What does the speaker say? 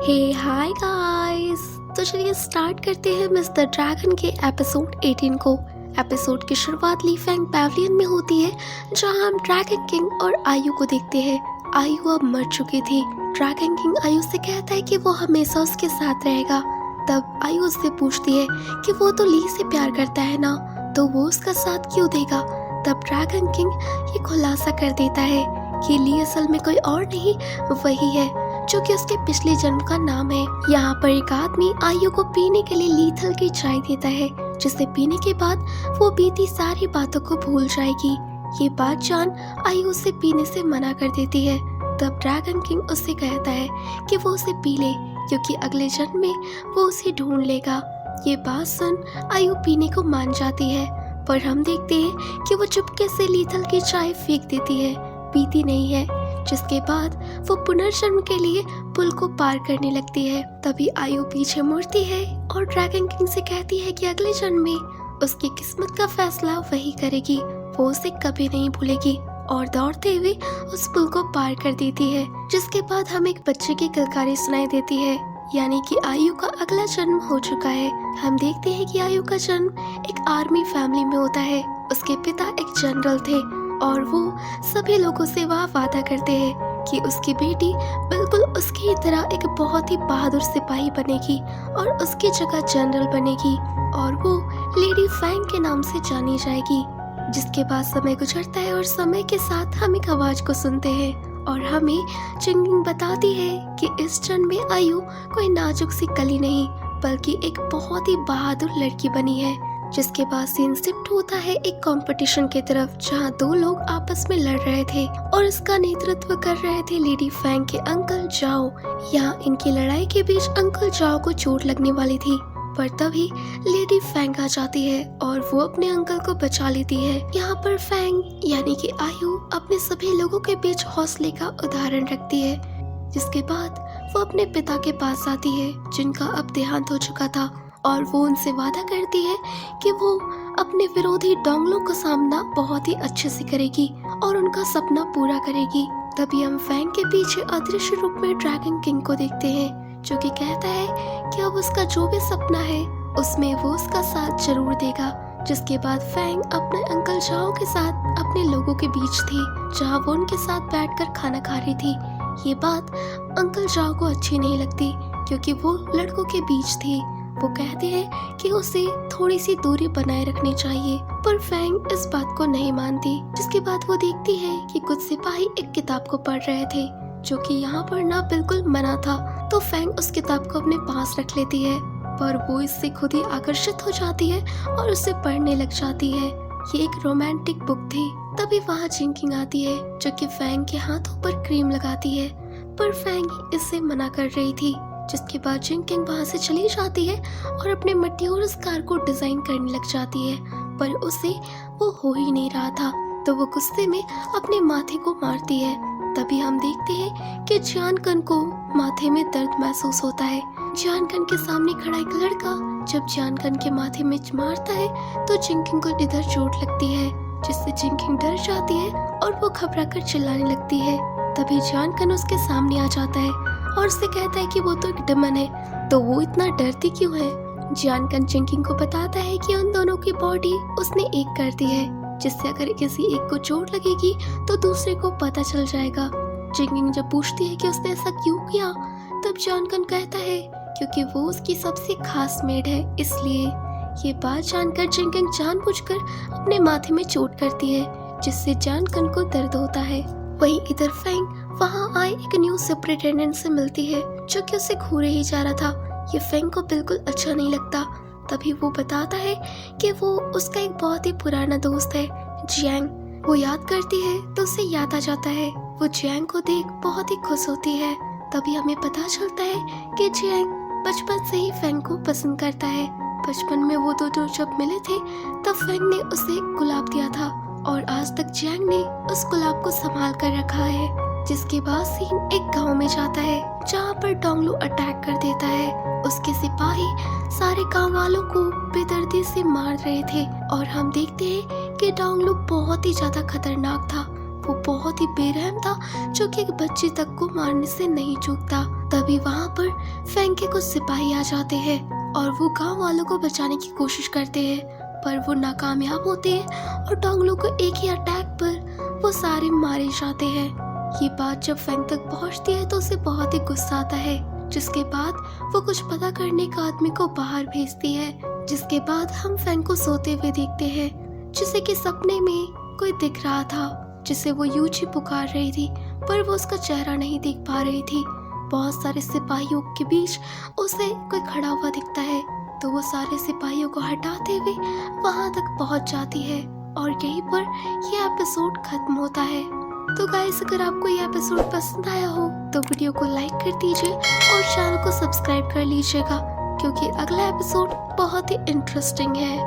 हे hi guys. तो चलिए start करते हैं मिस्टर ड्रैगन के एपिसोड 18 को। एपिसोड की शुरुआत ली फैंग पैविलियन में होती है, जहां हम ड्रैगन किंग और आयु को देखते हैं। आयु अब मर चुकी थी। ड्रैगन किंग आयु से कहता है कि वो हमेशा उसके साथ रहेगा। तब आयु उससे पूछती है कि वो तो ली से प्यार करता है ना, तो वो उसका साथ क्यों देगा। तब ड्रैगन किंग ये खुलासा कर देता है कि ली असल में कोई और नहीं वही है जो कि उसके पिछले जन्म का नाम है। यहाँ पर एक आदमी आयु को पीने के लिए लीथल की चाय देता है, जिसे पीने के बाद वो बीती सारी बातों को भूल जाएगी। ये बात जान आयु उसे पीने से मना कर देती है। तब ड्रैगन किंग उससे कहता है कि वो उसे पी ले, क्योंकि अगले जन्म में वो उसे ढूंढ लेगा। ये बात सुन आयु पीने को मान जाती है, पर हम देखते हैं कि वो चुपके से लीथल की चाय फेंक देती है, पीती नहीं है। जिसके बाद वो पुनर्जन्म के लिए पुल को पार करने लगती है। तभी आयु पीछे मुड़ती है और ड्रैगन किंग से कहती है कि अगले जन्म में उसकी किस्मत का फैसला वही करेगी, वो उसे कभी नहीं भूलेगी, और दौड़ते हुए उस पुल को पार कर देती है। जिसके बाद हमें एक बच्चे की किलकारी सुनाई देती है, यानी कि आयु का अगला जन्म हो चुका है। हम देखते हैं कि आयु का जन्म एक आर्मी फैमिली में होता है। उसके पिता एक जनरल थे और वो सभी लोगों से वह वादा करते हैं कि उसकी बेटी बिल्कुल उसकी ही तरह एक बहुत ही बहादुर सिपाही बनेगी और उसकी जगह जनरल बनेगी, और वो लेडी फैंग के नाम से जानी जाएगी। जिसके बाद समय गुजरता है और समय के साथ हम एक आवाज को सुनते हैं और हमें चिंगिंग बताती है कि इस जन्म में आयु कोई नाजुक सी कली नहीं, बल्कि एक बहुत ही बहादुर लड़की बनी है। जिसके बाद सीन शिफ्ट होता है एक कंपटीशन की तरफ, जहां दो लोग आपस में लड़ रहे थे और इसका नेतृत्व कर रहे थे लेडी फैंग के अंकल जाओ। यहाँ इनकी लड़ाई के बीच अंकल जाओ को चोट लगने वाली थी, पर तभी लेडी फैंग आ जाती है और वो अपने अंकल को बचा लेती है। यहाँ पर फैंग यानी कि आयु अपने सभी लोगों के बीच हौसले का उदाहरण रखती है। जिसके बाद वो अपने पिता के पास आती है, जिनका अब देहांत हो चुका था, और वो उनसे वादा करती है कि वो अपने विरोधी डोंगलों का सामना बहुत ही अच्छे से करेगी और उनका सपना पूरा करेगी। तभी हम फैंग के पीछे अदृश्य रूप में ड्रैगन किंग को देखते हैं, जो कि कहता है कि अब उसका जो भी सपना है उसमें वो उसका साथ जरूर देगा। जिसके बाद फैंग अपने अंकल जाओ के साथ अपने लोगों के बीच थी, जहाँ वो उनके साथ बैठकर खाना खा रही थी। ये बात अंकल जाओ को अच्छी नहीं लगती, क्योंकि वो लड़कों के बीच थी। वो कहते हैं कि उसे थोड़ी सी दूरी बनाए रखनी चाहिए, पर फैंग इस बात को नहीं मानती। जिसके बाद वो देखती है कि कुछ सिपाही एक किताब को पढ़ रहे थे, जो कि यहाँ पढ़ना बिल्कुल मना था। तो फैंग उस किताब को अपने पास रख लेती है, पर वो इससे खुद ही आकर्षित हो जाती है और उसे पढ़ने लग जाती है। ये एक रोमांटिक बुक थी। तभी वहाँ जिंकिंग आती है, जो कि फैंग के हाथों पर क्रीम लगाती है, पर फैंग इससे मना कर रही थी। जिसके बाद जिंकिंग वहाँ से चली जाती है और अपने मटियोरस कार को डिजाइन करने लग जाती है, पर उसे वो हो ही नहीं रहा था। तो वो गुस्से में अपने माथे को मारती है। तभी हम देखते हैं कि जियानकन को माथे में दर्द महसूस होता है। जियानकन के सामने खड़ा एक लड़का जब जियानकन के माथे में मारता है तो जिंकिंग को इधर चोट लगती है, जिससे जिंकिंग डर जाती है और वो घबरा कर चिल्लाने लगती है। तभी जियानकन उसके सामने आ जाता है और उससे कहता है कि वो तो एक डेमन है, तो वो इतना डरती क्यों है। जियानकन जिंकिंग को बताता है कि उन दोनों की बॉडी उसने एक कर दी है, जिससे अगर किसी एक को चोट लगेगी तो दूसरे को पता चल जाएगा। जिंकिंग जब पूछती है कि उसने ऐसा क्यों किया, तब जियानकन कहता है क्योंकि वो उसकी सबसे खास मेड है, इसलिए। ये बात जानकर जिंकिंग जानबूझकर अपने माथे में चोट करती है, जिससे जियानकन को दर्द होता है। वहीं इधर फैंग वहाँ आए एक न्यू सुपरिटेंडेंट से मिलती है, जो कि उसे घूरे ही जा रहा था। ये फैंग को बिल्कुल अच्छा नहीं लगता। तभी वो बताता है कि वो उसका एक बहुत ही पुराना दोस्त है, जियांग। वो याद करती है तो उसे याद आ जाता है। वो जियांग को देख बहुत ही खुश होती है। तभी हमें पता चलता है कि जियांग बचपन से ही फैंग को पसंद करता है। बचपन में वो दो जब मिले थे तब फैंग ने उसे गुलाब दिया था, और आज तक जियांग ने उस गुलाब को संभाल कर रखा है। जिसके बाद सीन एक गांव में जाता है, जहां पर डोंगलू अटैक कर देता है। उसके सिपाही सारे गांव वालों को बेदर्दी से मार रहे थे, और हम देखते हैं कि डोंगलू बहुत ही ज्यादा खतरनाक था। वो बहुत ही बेरहम था, जो कि एक बच्ची तक को मारने से नहीं चूकता। तभी वहाँ पर फेंग के कुछ सिपाही आ जाते हैं और वो गांव वालों को बचाने की कोशिश करते हैं, पर वो नाकामयाब होते हैं और डोंगलो को एक ही अटैक पर वो सारे मारे जाते हैं। ये बात जब फेंग तक पहुंचती है तो उसे बहुत ही गुस्सा आता है, जिसके बाद वो कुछ पता करने का आदमी को बाहर भेजती है। जिसके बाद हम फेंग को सोते हुए देखते हैं, जिसे कि सपने में कोई दिख रहा था, जिसे वो यूची पुकार रही थी, पर वो उसका चेहरा नहीं देख पा रही थी। बहुत सारे सिपाहियों के बीच उसे कोई खड़ा हुआ दिखता है, तो वो सारे सिपाहियों को हटाते हुए वहां तक पहुंच जाती है और यहीं पर ये एपिसोड खत्म होता है। तो गाइस, अगर आपको ये एपिसोड पसंद आया हो तो वीडियो को लाइक कर दीजिए और चैनल को सब्सक्राइब कर लीजिएगा, क्योंकि अगला एपिसोड बहुत ही इंटरेस्टिंग है।